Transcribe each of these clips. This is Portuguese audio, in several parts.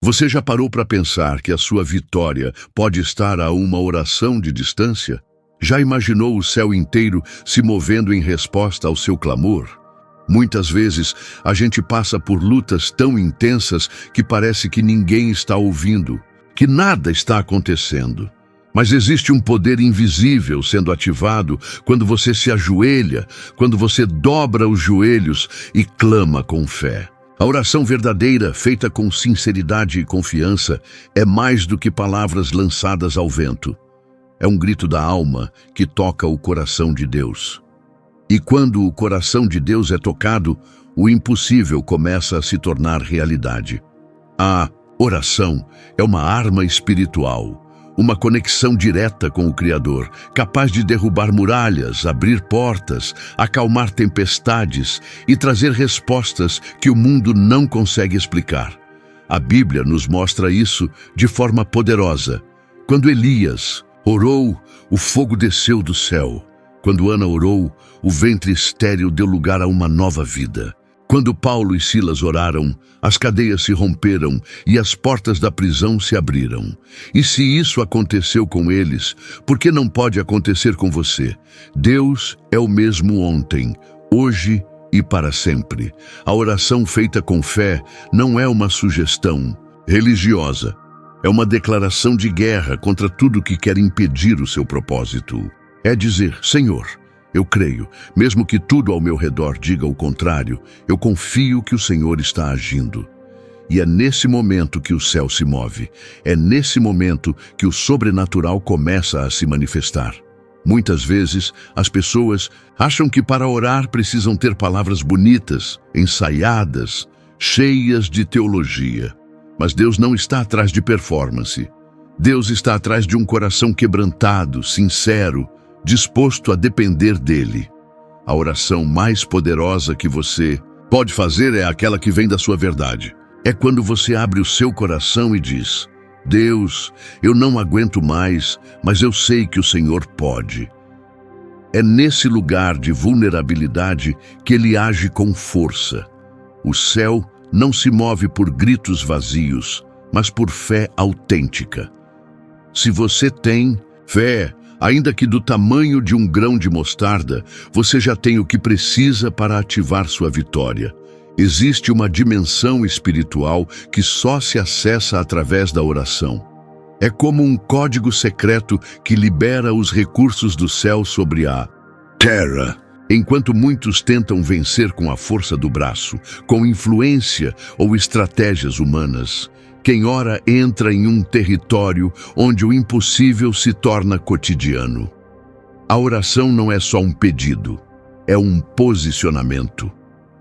Você já parou para pensar que a sua vitória pode estar a uma oração de distância? Já imaginou o céu inteiro se movendo em resposta ao seu clamor? Muitas vezes a gente passa por lutas tão intensas que parece que ninguém está ouvindo, que nada está acontecendo. Mas existe um poder invisível sendo ativado quando você se ajoelha, quando você dobra os joelhos e clama com fé. A oração verdadeira, feita com sinceridade e confiança, é mais do que palavras lançadas ao vento. É um grito da alma que toca o coração de Deus. E quando o coração de Deus é tocado, o impossível começa a se tornar realidade. A oração é uma arma espiritual, uma conexão direta com o Criador, capaz de derrubar muralhas, abrir portas, acalmar tempestades e trazer respostas que o mundo não consegue explicar. A Bíblia nos mostra isso de forma poderosa. Quando Elias orou, o fogo desceu do céu. Quando Ana orou, o ventre estéril deu lugar a uma nova vida. Quando Paulo e Silas oraram, as cadeias se romperam e as portas da prisão se abriram. E se isso aconteceu com eles, por que não pode acontecer com você? Deus é o mesmo ontem, hoje e para sempre. A oração feita com fé não é uma sugestão religiosa. É uma declaração de guerra contra tudo que quer impedir o seu propósito. É dizer: Senhor, eu creio, mesmo que tudo ao meu redor diga o contrário, eu confio que o Senhor está agindo. E é nesse momento que o céu se move. É nesse momento que o sobrenatural começa a se manifestar. Muitas vezes, as pessoas acham que para orar precisam ter palavras bonitas, ensaiadas, cheias de teologia. Mas Deus não está atrás de performance. Deus está atrás de um coração quebrantado, sincero, disposto a depender dele. A oração mais poderosa que você pode fazer é aquela que vem da sua verdade. É quando você abre o seu coração e diz: Deus, eu não aguento mais, mas eu sei que o Senhor pode. É nesse lugar de vulnerabilidade que ele age com força. O céu não se move por gritos vazios, mas por fé autêntica. Se você tem fé, ainda que do tamanho de um grão de mostarda, você já tem o que precisa para ativar sua vitória. Existe uma dimensão espiritual que só se acessa através da oração. É como um código secreto que libera os recursos do céu sobre a terra. Enquanto muitos tentam vencer com a força do braço, com influência ou estratégias humanas, quem ora entra em um território onde o impossível se torna cotidiano. A oração não é só um pedido, é um posicionamento.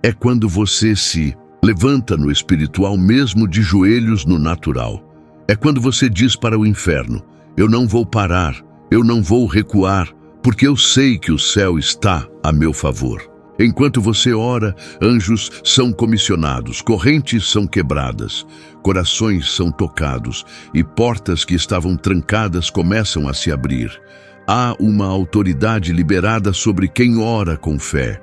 É quando você se levanta no espiritual mesmo de joelhos no natural. É quando você diz para o inferno: eu não vou parar, eu não vou recuar, porque eu sei que o céu está a meu favor. Enquanto você ora, anjos são comissionados, correntes são quebradas, corações são tocados e portas que estavam trancadas começam a se abrir. Há uma autoridade liberada sobre quem ora com fé.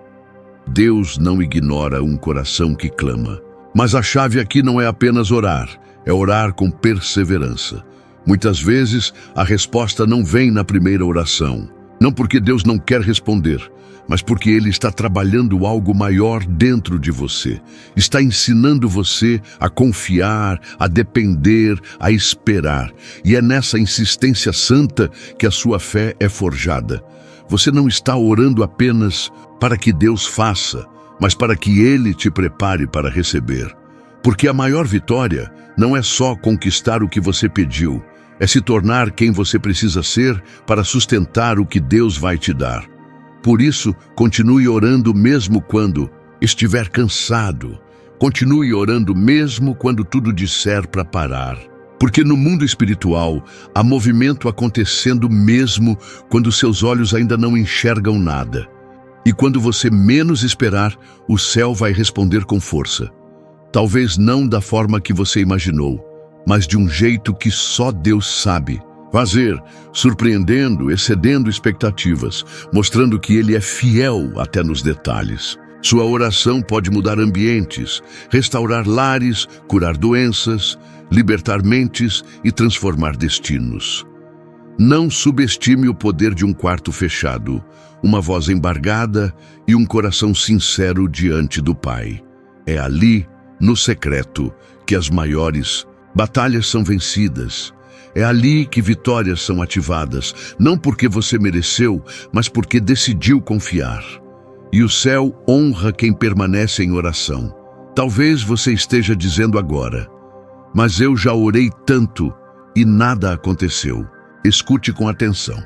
Deus não ignora um coração que clama. Mas a chave aqui não é apenas orar, é orar com perseverança. Muitas vezes a resposta não vem na primeira oração. Não porque Deus não quer responder, mas porque Ele está trabalhando algo maior dentro de você. Está ensinando você a confiar, a depender, a esperar. E é nessa insistência santa que a sua fé é forjada. Você não está orando apenas para que Deus faça, mas para que Ele te prepare para receber. Porque a maior vitória não é só conquistar o que você pediu, é se tornar quem você precisa ser para sustentar o que Deus vai te dar. Por isso, continue orando mesmo quando estiver cansado. Continue orando mesmo quando tudo disser para parar. Porque no mundo espiritual, há movimento acontecendo mesmo quando seus olhos ainda não enxergam nada. E quando você menos esperar, o céu vai responder com força. Talvez não da forma que você imaginou, mas de um jeito que só Deus sabe fazer, surpreendendo, excedendo expectativas, mostrando que Ele é fiel até nos detalhes. Sua oração pode mudar ambientes, restaurar lares, curar doenças, libertar mentes e transformar destinos. Não subestime o poder de um quarto fechado, uma voz embargada e um coração sincero diante do Pai. É ali, no secreto, que as maiores batalhas são vencidas. É ali que vitórias são ativadas, não porque você mereceu, mas porque decidiu confiar. E o céu honra quem permanece em oração. Talvez você esteja dizendo agora, mas eu já orei tanto e nada aconteceu. Escute com atenção.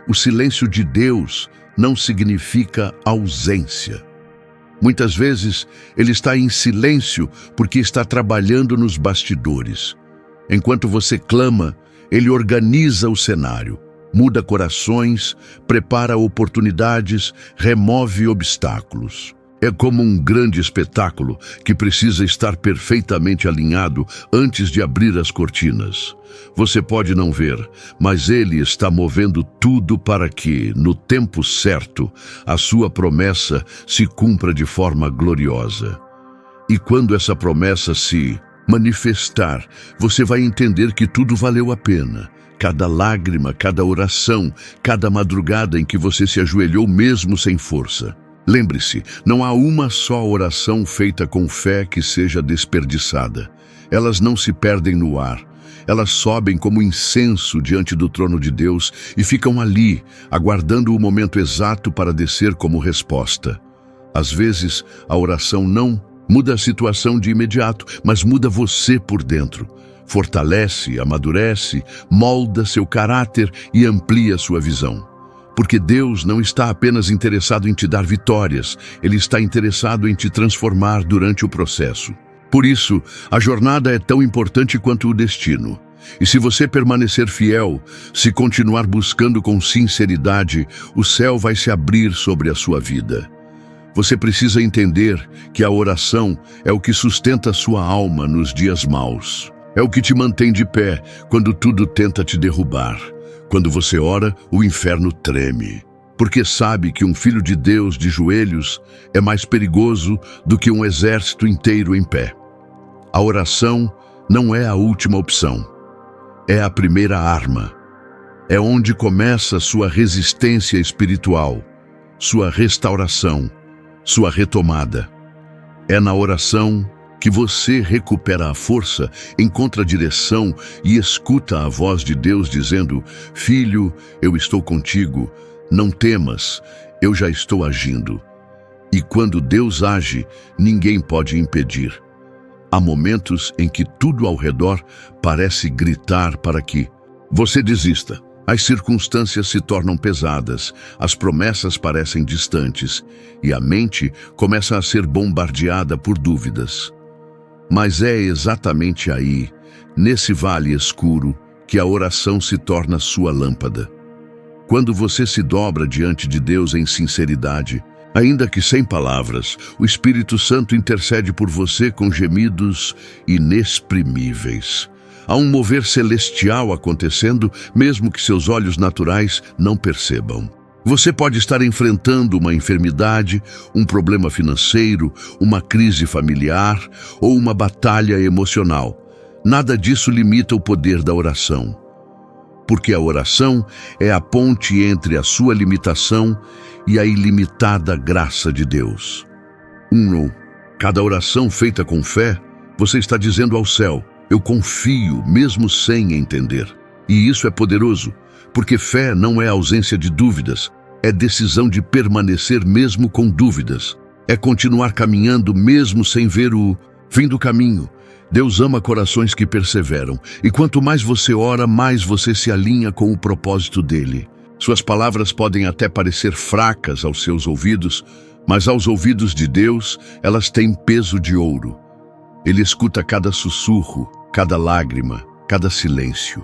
O silêncio de Deus não significa ausência. Muitas vezes, Ele está em silêncio porque está trabalhando nos bastidores. Enquanto você clama, Ele organiza o cenário, muda corações, prepara oportunidades, remove obstáculos. É como um grande espetáculo que precisa estar perfeitamente alinhado antes de abrir as cortinas. Você pode não ver, mas Ele está movendo tudo para que, no tempo certo, a sua promessa se cumpra de forma gloriosa. E quando essa promessa se manifestar, você vai entender que tudo valeu a pena. Cada lágrima, cada oração, cada madrugada em que você se ajoelhou mesmo sem força. Lembre-se, não há uma só oração feita com fé que seja desperdiçada. Elas não se perdem no ar. Elas sobem como incenso diante do trono de Deus e ficam ali, aguardando o momento exato para descer como resposta. Às vezes, a oração não muda a situação de imediato, mas muda você por dentro. Fortalece, amadurece, molda seu caráter e amplia sua visão. Porque Deus não está apenas interessado em te dar vitórias, Ele está interessado em te transformar durante o processo. Por isso, a jornada é tão importante quanto o destino. E se você permanecer fiel, se continuar buscando com sinceridade, o céu vai se abrir sobre a sua vida. Você precisa entender que a oração é o que sustenta a sua alma nos dias maus. É o que te mantém de pé quando tudo tenta te derrubar. Quando você ora, o inferno treme, porque sabe que um filho de Deus de joelhos é mais perigoso do que um exército inteiro em pé. A oração não é a última opção, é a primeira arma. É onde começa sua resistência espiritual, sua restauração, sua retomada. É na oração que você recupera a força, encontra a direção e escuta a voz de Deus dizendo: Filho, eu estou contigo, não temas, eu já estou agindo. E quando Deus age, ninguém pode impedir. Há momentos em que tudo ao redor parece gritar para que você desista. As circunstâncias se tornam pesadas, as promessas parecem distantes e a mente começa a ser bombardeada por dúvidas. Mas é exatamente aí, nesse vale escuro, que a oração se torna sua lâmpada. Quando você se dobra diante de Deus em sinceridade, ainda que sem palavras, o Espírito Santo intercede por você com gemidos inexprimíveis. Há um mover celestial acontecendo, mesmo que seus olhos naturais não percebam. Você pode estar enfrentando uma enfermidade, um problema financeiro, uma crise familiar ou uma batalha emocional. Nada disso limita o poder da oração. Porque a oração é a ponte entre a sua limitação e a ilimitada graça de Deus. Cada oração feita com fé, você está dizendo ao céu: eu confio mesmo sem entender. E isso é poderoso. Porque fé não é ausência de dúvidas, é decisão de permanecer mesmo com dúvidas. É continuar caminhando mesmo sem ver o fim do caminho. Deus ama corações que perseveram, e quanto mais você ora, mais você se alinha com o propósito dele. Suas palavras podem até parecer fracas aos seus ouvidos, mas aos ouvidos de Deus, elas têm peso de ouro. Ele escuta cada sussurro, cada lágrima, cada silêncio.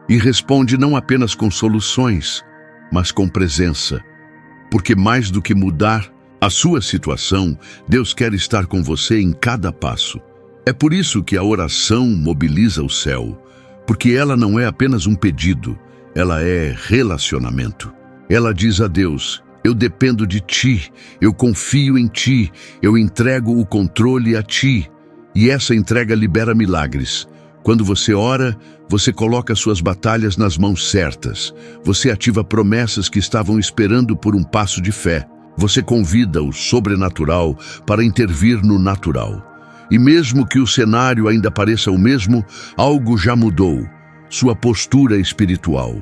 E responde não apenas com soluções, mas com presença. Porque mais do que mudar a sua situação, Deus quer estar com você em cada passo. É por isso que a oração mobiliza o céu, porque ela não é apenas um pedido, ela é relacionamento. Ela diz a Deus: Eu dependo de ti, eu confio em ti, eu entrego o controle a ti. E essa entrega libera milagres. Quando você ora, você coloca suas batalhas nas mãos certas. Você ativa promessas que estavam esperando por um passo de fé. Você convida o sobrenatural para intervir no natural. E mesmo que o cenário ainda pareça o mesmo, algo já mudou. Sua postura espiritual.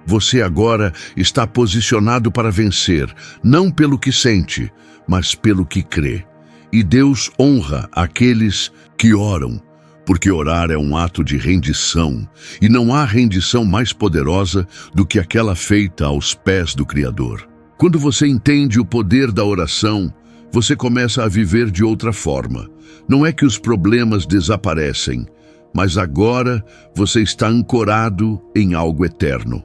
Você agora está posicionado para vencer, não pelo que sente, mas pelo que crê. E Deus honra aqueles que oram, porque orar é um ato de rendição, e não há rendição mais poderosa do que aquela feita aos pés do Criador. Quando você entende o poder da oração, você começa a viver de outra forma. Não é que os problemas desaparecem, mas agora você está ancorado em algo eterno.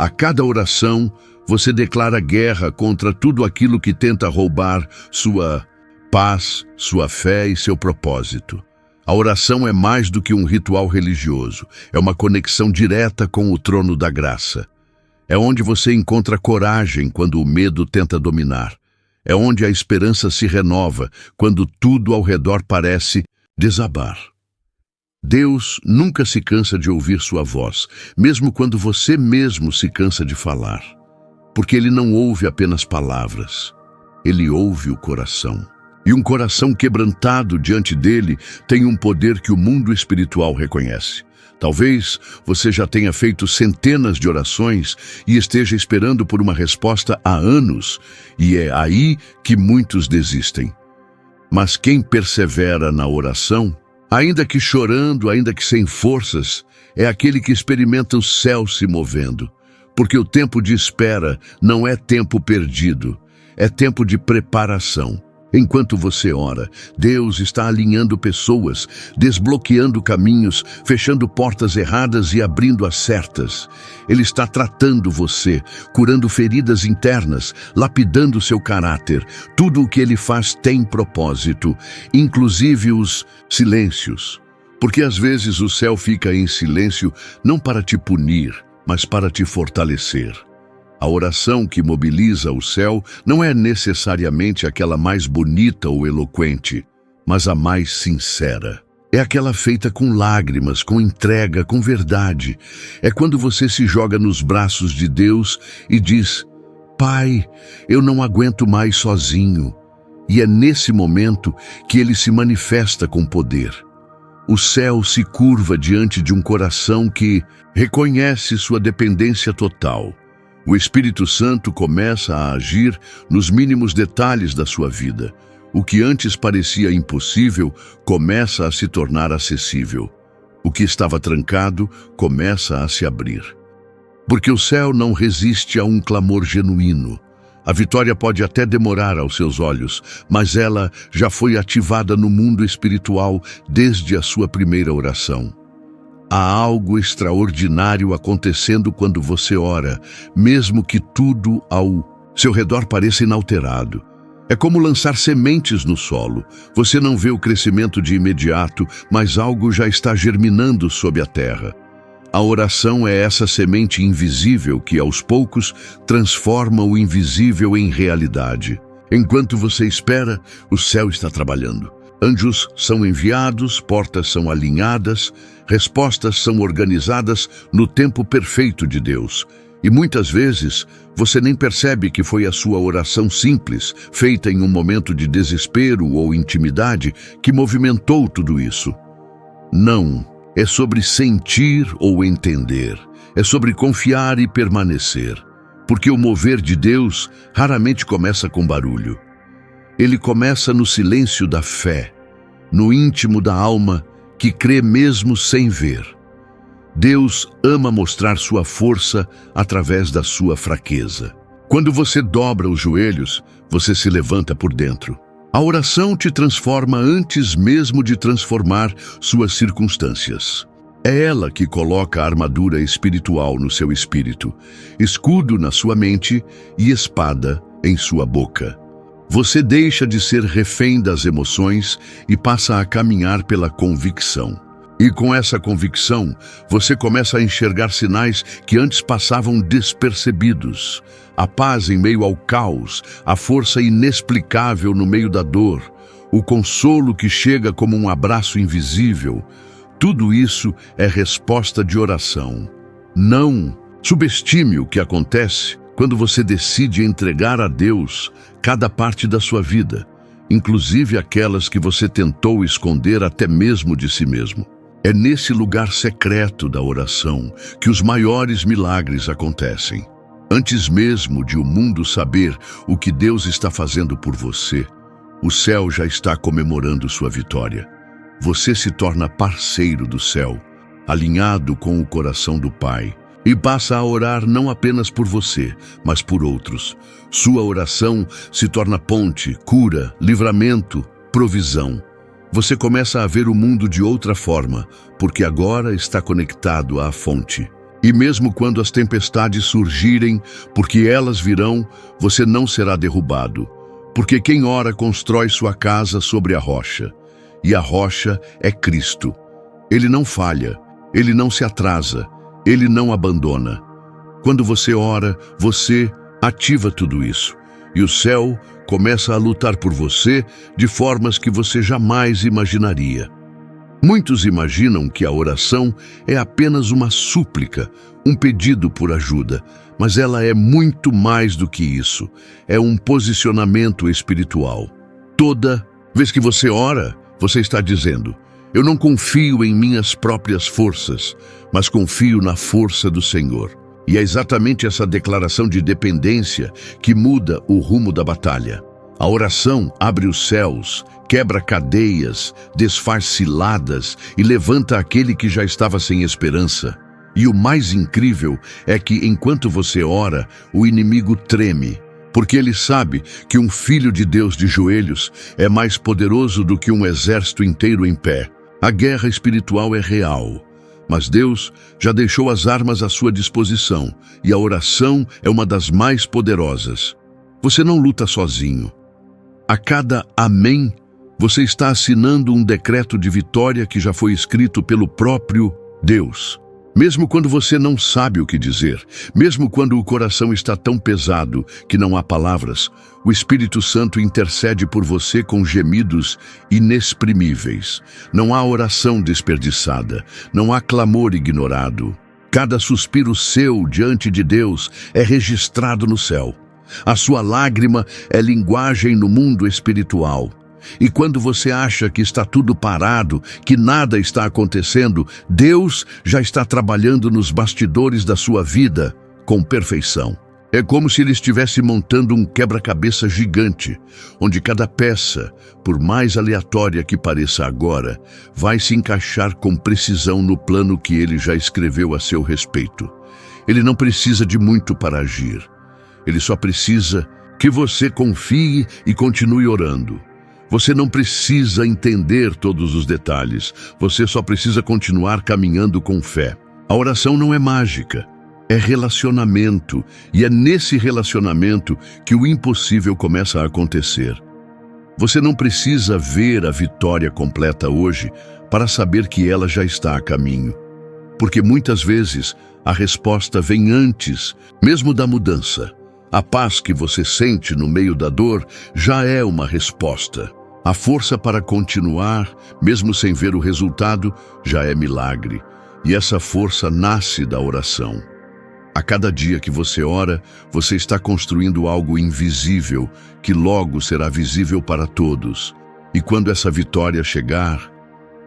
A cada oração, você declara guerra contra tudo aquilo que tenta roubar sua paz, sua fé e seu propósito. A oração é mais do que um ritual religioso, é uma conexão direta com o trono da graça. É onde você encontra coragem quando o medo tenta dominar. É onde a esperança se renova quando tudo ao redor parece desabar. Deus nunca se cansa de ouvir sua voz, mesmo quando você mesmo se cansa de falar. Porque Ele não ouve apenas palavras, Ele ouve o coração. E um coração quebrantado diante dele tem um poder que o mundo espiritual reconhece. Talvez você já tenha feito centenas de orações e esteja esperando por uma resposta há anos, e é aí que muitos desistem. Mas quem persevera na oração, ainda que chorando, ainda que sem forças, é aquele que experimenta o céu se movendo. Porque o tempo de espera não é tempo perdido, é tempo de preparação. Enquanto você ora, Deus está alinhando pessoas, desbloqueando caminhos, fechando portas erradas e abrindo as certas. Ele está tratando você, curando feridas internas, lapidando seu caráter. Tudo o que Ele faz tem propósito, inclusive os silêncios. Porque às vezes o céu fica em silêncio não para te punir, mas para te fortalecer. A oração que mobiliza o céu não é necessariamente aquela mais bonita ou eloquente, mas a mais sincera. É aquela feita com lágrimas, com entrega, com verdade. É quando você se joga nos braços de Deus e diz: Pai, eu não aguento mais sozinho. E é nesse momento que Ele se manifesta com poder. O céu se curva diante de um coração que reconhece sua dependência total. O Espírito Santo começa a agir nos mínimos detalhes da sua vida. O que antes parecia impossível começa a se tornar acessível. O que estava trancado começa a se abrir. Porque o céu não resiste a um clamor genuíno. A vitória pode até demorar aos seus olhos, mas ela já foi ativada no mundo espiritual desde a sua primeira oração. Há algo extraordinário acontecendo quando você ora, mesmo que tudo ao seu redor pareça inalterado. É como lançar sementes no solo. Você não vê o crescimento de imediato, mas algo já está germinando sob a terra. A oração é essa semente invisível que, aos poucos, transforma o invisível em realidade. Enquanto você espera, o céu está trabalhando. Anjos são enviados, portas são alinhadas, respostas são organizadas no tempo perfeito de Deus. E muitas vezes, você nem percebe que foi a sua oração simples, feita em um momento de desespero ou intimidade, que movimentou tudo isso. Não, é sobre sentir ou entender. É sobre confiar e permanecer. Porque o mover de Deus raramente começa com barulho. Ele começa no silêncio da fé, no íntimo da alma que crê mesmo sem ver. Deus ama mostrar sua força através da sua fraqueza. Quando você dobra os joelhos, você se levanta por dentro. A oração te transforma antes mesmo de transformar suas circunstâncias. É ela que coloca a armadura espiritual no seu espírito, escudo na sua mente e espada em sua boca. Você deixa de ser refém das emoções e passa a caminhar pela convicção. E com essa convicção, você começa a enxergar sinais que antes passavam despercebidos. A paz em meio ao caos, a força inexplicável no meio da dor, o consolo que chega como um abraço invisível. Tudo isso é resposta de oração. Não subestime o que acontece quando você decide entregar a Deus cada parte da sua vida, inclusive aquelas que você tentou esconder até mesmo de si mesmo. É nesse lugar secreto da oração que os maiores milagres acontecem. Antes mesmo de o mundo saber o que Deus está fazendo por você, o céu já está comemorando sua vitória. Você se torna parceiro do céu, alinhado com o coração do Pai, e passa a orar não apenas por você, mas por outros. Sua oração se torna ponte, cura, livramento, provisão. Você começa a ver o mundo de outra forma, porque agora está conectado à fonte. E mesmo quando as tempestades surgirem, porque elas virão, você não será derrubado. Porque quem ora constrói sua casa sobre a rocha. E a rocha é Cristo. Ele não falha, ele não se atrasa, ele não abandona. Quando você ora, você ativa tudo isso. E o céu começa a lutar por você de formas que você jamais imaginaria. Muitos imaginam que a oração é apenas uma súplica, um pedido por ajuda, mas ela é muito mais do que isso. É um posicionamento espiritual. Toda vez que você ora, você está dizendo: eu não confio em minhas próprias forças, mas confio na força do Senhor. E é exatamente essa declaração de dependência que muda o rumo da batalha. A oração abre os céus, quebra cadeias, desfaz ciladas e levanta aquele que já estava sem esperança. E o mais incrível é que, enquanto você ora, o inimigo treme, porque ele sabe que um filho de Deus de joelhos é mais poderoso do que um exército inteiro em pé. A guerra espiritual é real. Mas Deus já deixou as armas à sua disposição, e a oração é uma das mais poderosas. Você não luta sozinho. A cada amém, você está assinando um decreto de vitória que já foi escrito pelo próprio Deus. Mesmo quando você não sabe o que dizer, mesmo quando o coração está tão pesado que não há palavras, o Espírito Santo intercede por você com gemidos inexprimíveis. Não há oração desperdiçada, não há clamor ignorado. Cada suspiro seu diante de Deus é registrado no céu. A sua lágrima é linguagem no mundo espiritual. E quando você acha que está tudo parado, que nada está acontecendo, Deus já está trabalhando nos bastidores da sua vida com perfeição. É como se Ele estivesse montando um quebra-cabeça gigante, onde cada peça, por mais aleatória que pareça agora, vai se encaixar com precisão no plano que Ele já escreveu a seu respeito. Ele não precisa de muito para agir. Ele só precisa que você confie e continue orando. Você não precisa entender todos os detalhes, você só precisa continuar caminhando com fé. A oração não é mágica, é relacionamento, e é nesse relacionamento que o impossível começa a acontecer. Você não precisa ver a vitória completa hoje para saber que ela já está a caminho. Porque muitas vezes a resposta vem antes, mesmo da mudança. A paz que você sente no meio da dor já é uma resposta. A força para continuar, mesmo sem ver o resultado, já é milagre. E essa força nasce da oração. A cada dia que você ora, você está construindo algo invisível, que logo será visível para todos. E quando essa vitória chegar,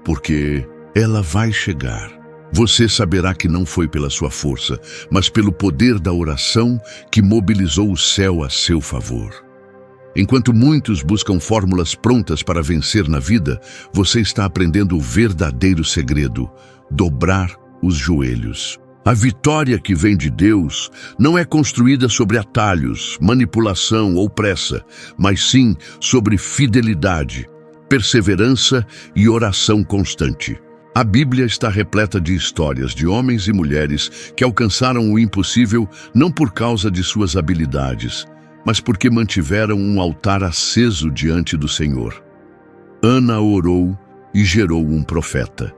porque ela vai chegar, você saberá que não foi pela sua força, mas pelo poder da oração que mobilizou o céu a seu favor. Enquanto muitos buscam fórmulas prontas para vencer na vida, você está aprendendo o verdadeiro segredo: dobrar os joelhos. A vitória que vem de Deus não é construída sobre atalhos, manipulação ou pressa, mas sim sobre fidelidade, perseverança e oração constante. A Bíblia está repleta de histórias de homens e mulheres que alcançaram o impossível não por causa de suas habilidades, mas porque mantiveram um altar aceso diante do Senhor. Ana orou e gerou um profeta.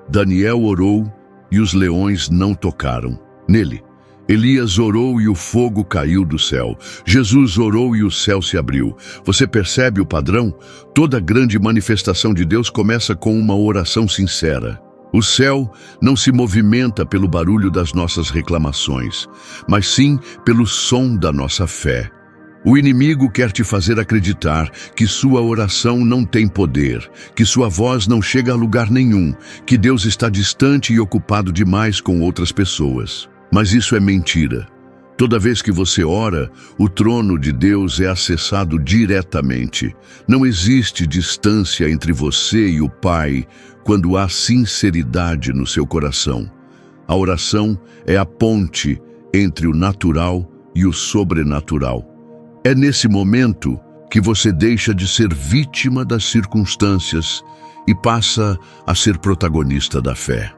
Daniel orou e os leões não tocaram nele. Elias orou e o fogo caiu do céu. Jesus orou e o céu se abriu. Você percebe o padrão? Toda grande manifestação de Deus começa com uma oração sincera. O céu não se movimenta pelo barulho das nossas reclamações, mas sim pelo som da nossa fé. O inimigo quer te fazer acreditar que sua oração não tem poder, que sua voz não chega a lugar nenhum, que Deus está distante e ocupado demais com outras pessoas. Mas isso é mentira. Toda vez que você ora, o trono de Deus é acessado diretamente. Não existe distância entre você e o Pai quando há sinceridade no seu coração. A oração é a ponte entre o natural e o sobrenatural. É nesse momento que você deixa de ser vítima das circunstâncias e passa a ser protagonista da fé.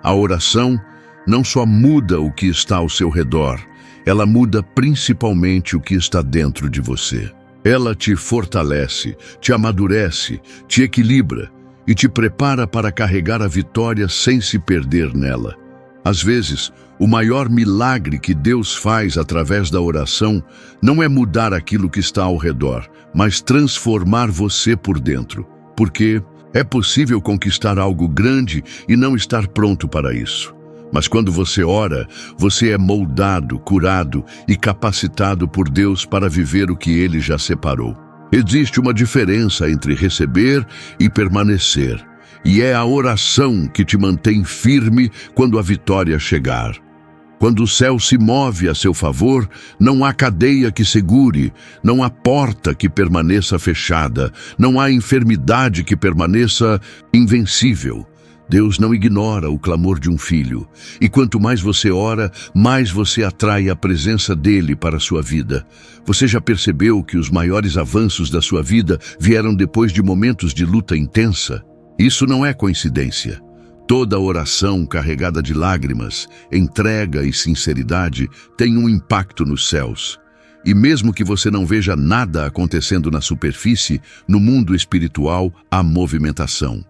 A oração não só muda o que está ao seu redor, ela muda principalmente o que está dentro de você. Ela te fortalece, te amadurece, te equilibra e te prepara para carregar a vitória sem se perder nela. Às vezes, o maior milagre que Deus faz através da oração não é mudar aquilo que está ao redor, mas transformar você por dentro. Porque é possível conquistar algo grande e não estar pronto para isso. Mas quando você ora, você é moldado, curado e capacitado por Deus para viver o que Ele já separou. Existe uma diferença entre receber e permanecer. E é a oração que te mantém firme quando a vitória chegar. Quando o céu se move a seu favor, não há cadeia que segure, não há porta que permaneça fechada, não há enfermidade que permaneça invencível. Deus não ignora o clamor de um filho. E quanto mais você ora, mais você atrai a presença dele para a sua vida. Você já percebeu que os maiores avanços da sua vida vieram depois de momentos de luta intensa? Isso não é coincidência. Toda oração carregada de lágrimas, entrega e sinceridade tem um impacto nos céus. E mesmo que você não veja nada acontecendo na superfície, no mundo espiritual há movimentação.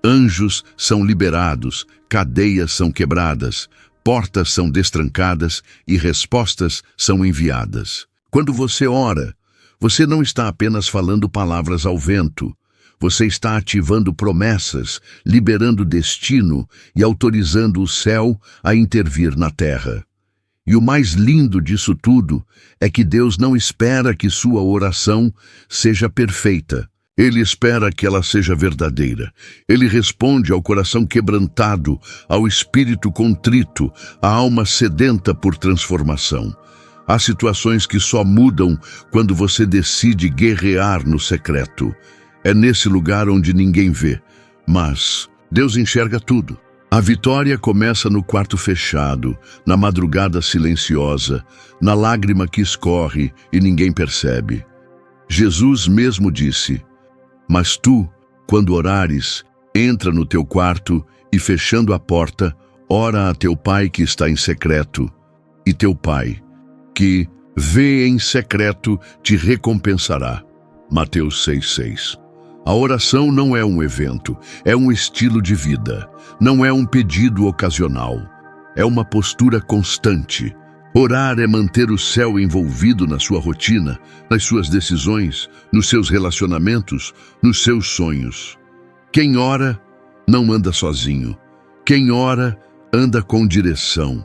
Anjos são liberados, cadeias são quebradas, portas são destrancadas e respostas são enviadas. Quando você ora, você não está apenas falando palavras ao vento. Você está ativando promessas, liberando destino e autorizando o céu a intervir na terra. E o mais lindo disso tudo é que Deus não espera que sua oração seja perfeita. Ele espera que ela seja verdadeira. Ele responde ao coração quebrantado, ao espírito contrito, à alma sedenta por transformação. Há situações que só mudam quando você decide guerrear no secreto. É nesse lugar onde ninguém vê, mas Deus enxerga tudo. A vitória começa no quarto fechado, na madrugada silenciosa, na lágrima que escorre e ninguém percebe. Jesus mesmo disse: "Mas tu, quando orares, entra no teu quarto e, fechando a porta, ora a teu pai que está em secreto, e teu pai, que vê em secreto, te recompensará." Mateus 6,6. A oração não é um evento, é um estilo de vida. Não é um pedido ocasional. É uma postura constante. Orar é manter o céu envolvido na sua rotina, nas suas decisões, nos seus relacionamentos, nos seus sonhos. Quem ora não anda sozinho. Quem ora anda com direção.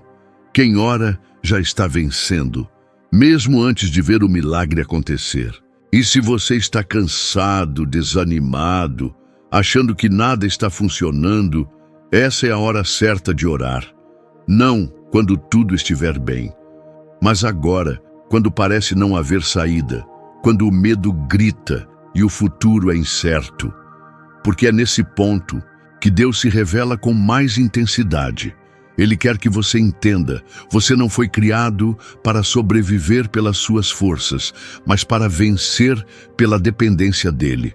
Quem ora já está vencendo, mesmo antes de ver o milagre acontecer. E se você está cansado, desanimado, achando que nada está funcionando, essa é a hora certa de orar. Não quando tudo estiver bem, mas agora, quando parece não haver saída, quando o medo grita e o futuro é incerto. Porque é nesse ponto que Deus se revela com mais intensidade. Ele quer que você entenda, você não foi criado para sobreviver pelas suas forças, mas para vencer pela dependência dele.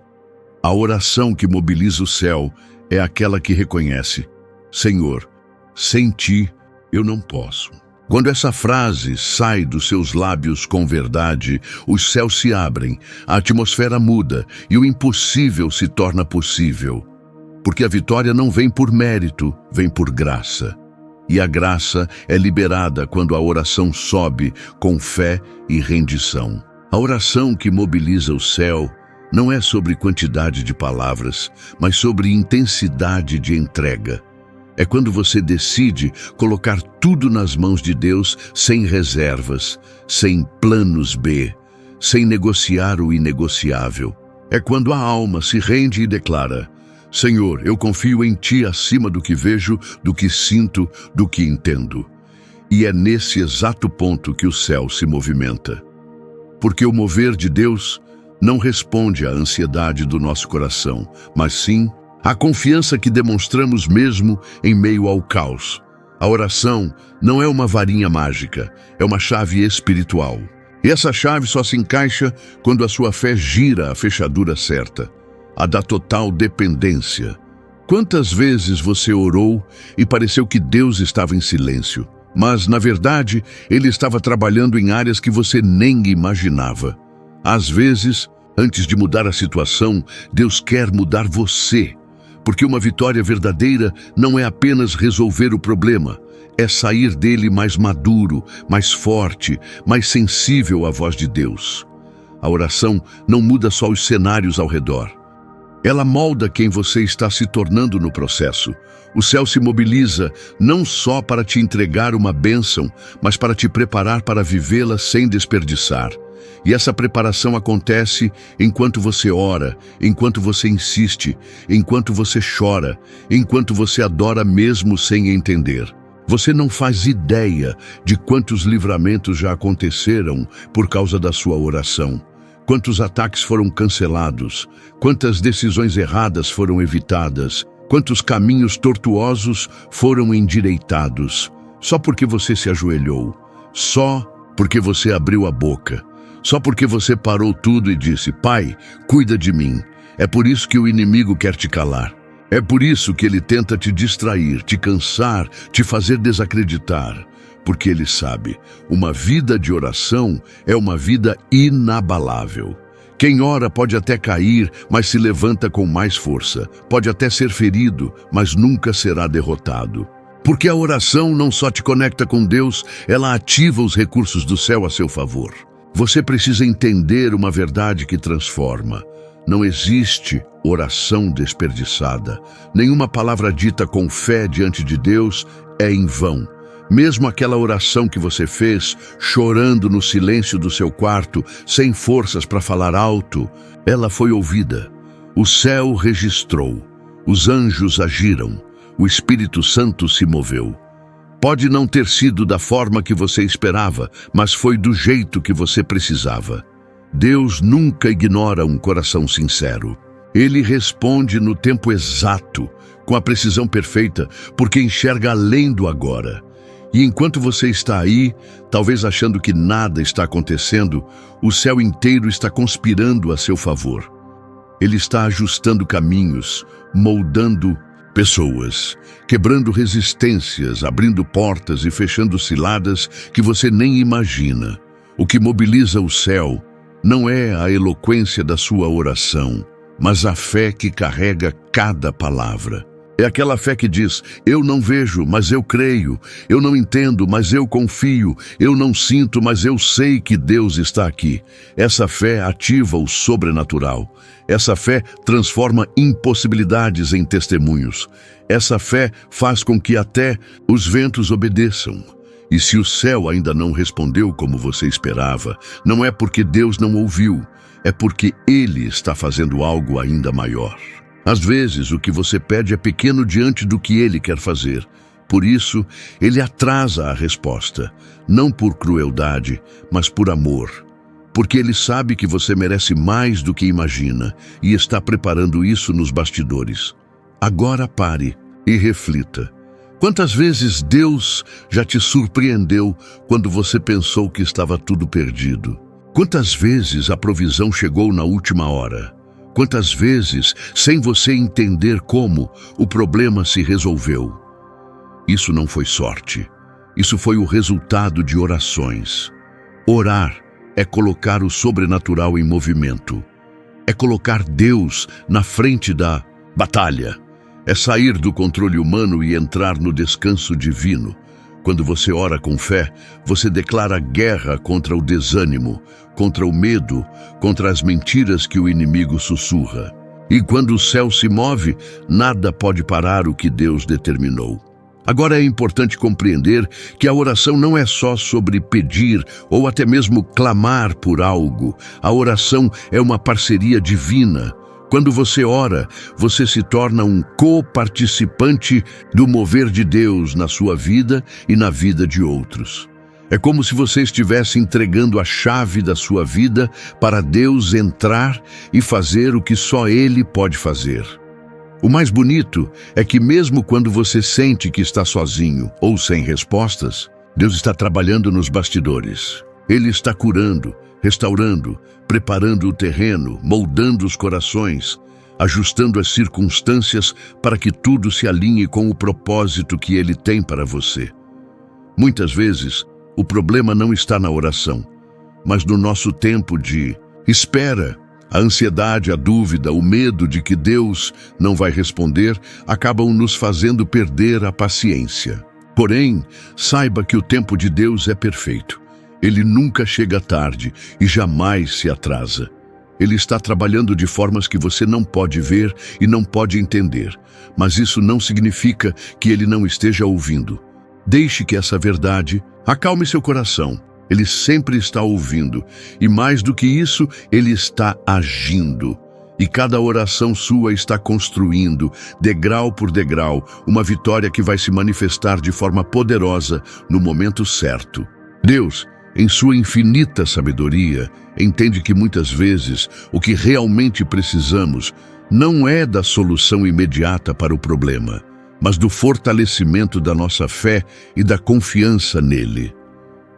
A oração que mobiliza o céu é aquela que reconhece: Senhor, sem ti eu não posso. Quando essa frase sai dos seus lábios com verdade, os céus se abrem, a atmosfera muda e o impossível se torna possível. Porque a vitória não vem por mérito, vem por graça. E a graça é liberada quando a oração sobe com fé e rendição. A oração que mobiliza o céu não é sobre quantidade de palavras, mas sobre intensidade de entrega. É quando você decide colocar tudo nas mãos de Deus sem reservas, sem planos B, sem negociar o inegociável. É quando a alma se rende e declara: Senhor, eu confio em Ti acima do que vejo, do que sinto, do que entendo. E é nesse exato ponto que o céu se movimenta. Porque o mover de Deus não responde à ansiedade do nosso coração, mas sim à confiança que demonstramos mesmo em meio ao caos. A oração não é uma varinha mágica, é uma chave espiritual. E essa chave só se encaixa quando a sua fé gira a fechadura certa, a da total dependência. Quantas vezes você orou e pareceu que Deus estava em silêncio, mas, na verdade, Ele estava trabalhando em áreas que você nem imaginava. Às vezes, antes de mudar a situação, Deus quer mudar você, porque uma vitória verdadeira não é apenas resolver o problema, é sair dele mais maduro, mais forte, mais sensível à voz de Deus. A oração não muda só os cenários ao redor. Ela molda quem você está se tornando no processo. O céu se mobiliza não só para te entregar uma bênção, mas para te preparar para vivê-la sem desperdiçar. E essa preparação acontece enquanto você ora, enquanto você insiste, enquanto você chora, enquanto você adora mesmo sem entender. Você não faz ideia de quantos livramentos já aconteceram por causa da sua oração. Quantos ataques foram cancelados, quantas decisões erradas foram evitadas, quantos caminhos tortuosos foram endireitados, só porque você se ajoelhou, só porque você abriu a boca, só porque você parou tudo e disse: Pai, cuida de mim. É por isso que o inimigo quer te calar. É por isso que ele tenta te distrair, te cansar, te fazer desacreditar. Porque ele sabe, uma vida de oração é uma vida inabalável. Quem ora pode até cair, mas se levanta com mais força. Pode até ser ferido, mas nunca será derrotado. Porque a oração não só te conecta com Deus, ela ativa os recursos do céu a seu favor. Você precisa entender uma verdade que transforma. Não existe oração desperdiçada. Nenhuma palavra dita com fé diante de Deus é em vão. Mesmo aquela oração que você fez, chorando no silêncio do seu quarto, sem forças para falar alto, ela foi ouvida. O céu registrou, os anjos agiram, o Espírito Santo se moveu. Pode não ter sido da forma que você esperava, mas foi do jeito que você precisava. Deus nunca ignora um coração sincero. Ele responde no tempo exato, com a precisão perfeita, porque enxerga além do agora. E enquanto você está aí, talvez achando que nada está acontecendo, o céu inteiro está conspirando a seu favor. Ele está ajustando caminhos, moldando pessoas, quebrando resistências, abrindo portas e fechando ciladas que você nem imagina. O que mobiliza o céu não é a eloquência da sua oração, mas a fé que carrega cada palavra. É aquela fé que diz: eu não vejo, mas eu creio. Eu não entendo, mas eu confio. Eu não sinto, mas eu sei que Deus está aqui. Essa fé ativa o sobrenatural. Essa fé transforma impossibilidades em testemunhos. Essa fé faz com que até os ventos obedeçam. E se o céu ainda não respondeu como você esperava, não é porque Deus não ouviu, é porque Ele está fazendo algo ainda maior. Às vezes, o que você pede é pequeno diante do que Ele quer fazer. Por isso, Ele atrasa a resposta, não por crueldade, mas por amor. Porque Ele sabe que você merece mais do que imagina e está preparando isso nos bastidores. Agora pare e reflita. Quantas vezes Deus já te surpreendeu quando você pensou que estava tudo perdido? Quantas vezes a provisão chegou na última hora? Quantas vezes, sem você entender como, o problema se resolveu? Isso não foi sorte. Isso foi o resultado de orações. Orar é colocar o sobrenatural em movimento. É colocar Deus na frente da batalha. É sair do controle humano e entrar no descanso divino. Quando você ora com fé, você declara guerra contra o desânimo, contra o medo, contra as mentiras que o inimigo sussurra. E quando o céu se move, nada pode parar o que Deus determinou. Agora é importante compreender que a oração não é só sobre pedir ou até mesmo clamar por algo. A oração é uma parceria divina. Quando você ora, você se torna um co-participante do mover de Deus na sua vida e na vida de outros. É como se você estivesse entregando a chave da sua vida para Deus entrar e fazer o que só Ele pode fazer. O mais bonito é que mesmo quando você sente que está sozinho ou sem respostas, Deus está trabalhando nos bastidores. Ele está curando, restaurando, preparando o terreno, moldando os corações, ajustando as circunstâncias para que tudo se alinhe com o propósito que Ele tem para você. Muitas vezes, o problema não está na oração, mas no nosso tempo de espera. A ansiedade, a dúvida, o medo de que Deus não vai responder acabam nos fazendo perder a paciência. Porém, saiba que o tempo de Deus é perfeito. Ele nunca chega tarde e jamais se atrasa. Ele está trabalhando de formas que você não pode ver e não pode entender, mas isso não significa que Ele não esteja ouvindo. Deixe que essa verdade acalme seu coração. Ele sempre está ouvindo, e mais do que isso, Ele está agindo. E cada oração sua está construindo, degrau por degrau, uma vitória que vai se manifestar de forma poderosa no momento certo. Deus, em sua infinita sabedoria, entende que muitas vezes o que realmente precisamos não é da solução imediata para o problema, mas do fortalecimento da nossa fé e da confiança nele.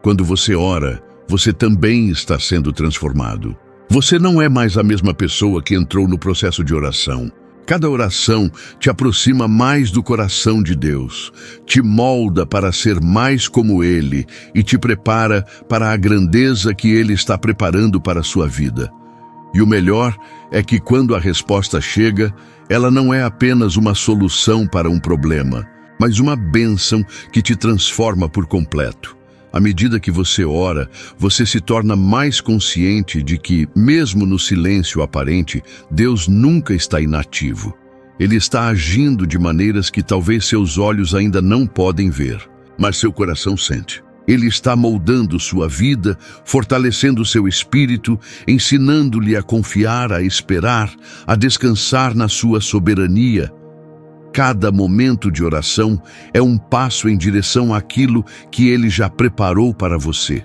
Quando você ora, você também está sendo transformado. Você não é mais a mesma pessoa que entrou no processo de oração. Cada oração te aproxima mais do coração de Deus, te molda para ser mais como Ele e te prepara para a grandeza que Ele está preparando para a sua vida. E o melhor é que quando a resposta chega, ela não é apenas uma solução para um problema, mas uma bênção que te transforma por completo. À medida que você ora, você se torna mais consciente de que, mesmo no silêncio aparente, Deus nunca está inativo. Ele está agindo de maneiras que talvez seus olhos ainda não podem ver, mas seu coração sente. Ele está moldando sua vida, fortalecendo seu espírito, ensinando-lhe a confiar, a esperar, a descansar na sua soberania. Cada momento de oração é um passo em direção àquilo que Ele já preparou para você.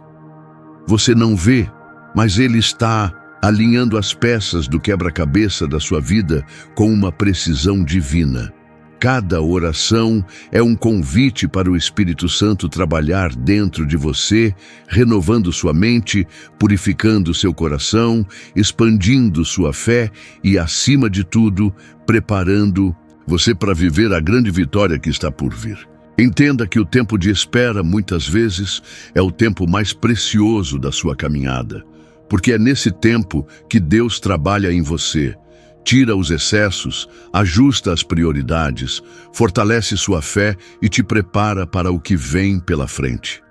Você não vê, mas Ele está alinhando as peças do quebra-cabeça da sua vida com uma precisão divina. Cada oração é um convite para o Espírito Santo trabalhar dentro de você, renovando sua mente, purificando seu coração, expandindo sua fé e, acima de tudo, preparando você para viver a grande vitória que está por vir. Entenda que o tempo de espera, muitas vezes, é o tempo mais precioso da sua caminhada, porque é nesse tempo que Deus trabalha em você, tira os excessos, ajusta as prioridades, fortalece sua fé e te prepara para o que vem pela frente.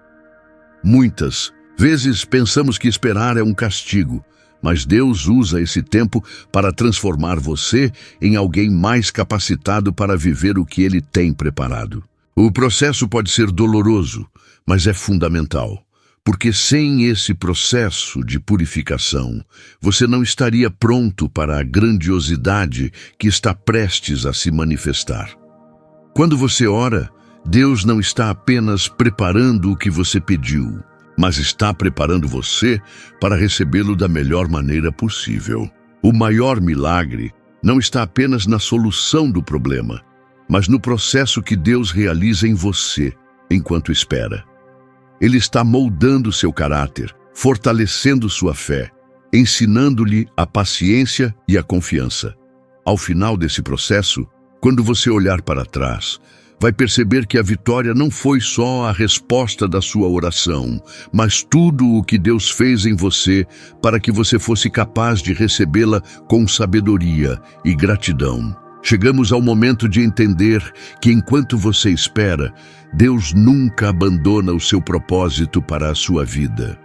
Muitas vezes pensamos que esperar é um castigo, mas Deus usa esse tempo para transformar você em alguém mais capacitado para viver o que Ele tem preparado. O processo pode ser doloroso, mas é fundamental, porque sem esse processo de purificação, você não estaria pronto para a grandiosidade que está prestes a se manifestar. Quando você ora, Deus não está apenas preparando o que você pediu, mas está preparando você para recebê-lo da melhor maneira possível. O maior milagre não está apenas na solução do problema, mas no processo que Deus realiza em você enquanto espera. Ele está moldando seu caráter, fortalecendo sua fé, ensinando-lhe a paciência e a confiança. Ao final desse processo, quando você olhar para trás, vai perceber que a vitória não foi só a resposta da sua oração, mas tudo o que Deus fez em você para que você fosse capaz de recebê-la com sabedoria e gratidão. Chegamos ao momento de entender que enquanto você espera, Deus nunca abandona o seu propósito para a sua vida.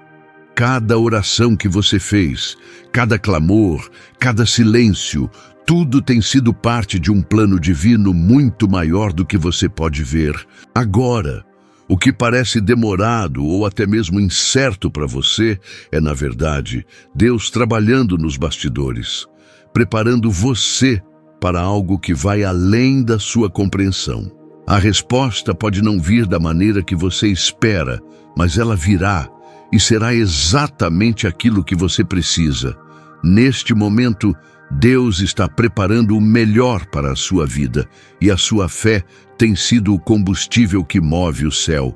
Cada oração que você fez, cada clamor, cada silêncio, tudo tem sido parte de um plano divino muito maior do que você pode ver. Agora, o que parece demorado ou até mesmo incerto para você é, na verdade, Deus trabalhando nos bastidores, preparando você para algo que vai além da sua compreensão. A resposta pode não vir da maneira que você espera, mas ela virá e será exatamente aquilo que você precisa. Neste momento, Deus está preparando o melhor para a sua vida e a sua fé tem sido o combustível que move o céu.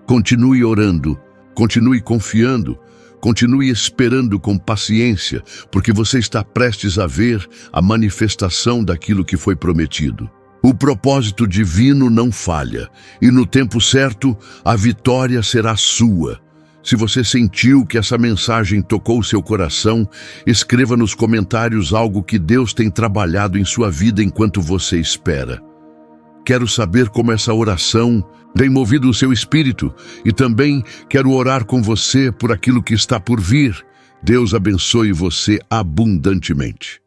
Continue orando, continue confiando, continue esperando com paciência, porque você está prestes a ver a manifestação daquilo que foi prometido. O propósito divino não falha, e no tempo certo, a vitória será sua. Se você sentiu que essa mensagem tocou seu coração, escreva nos comentários algo que Deus tem trabalhado em sua vida enquanto você espera. Quero saber como essa oração tem movido o seu espírito e também quero orar com você por aquilo que está por vir. Deus abençoe você abundantemente.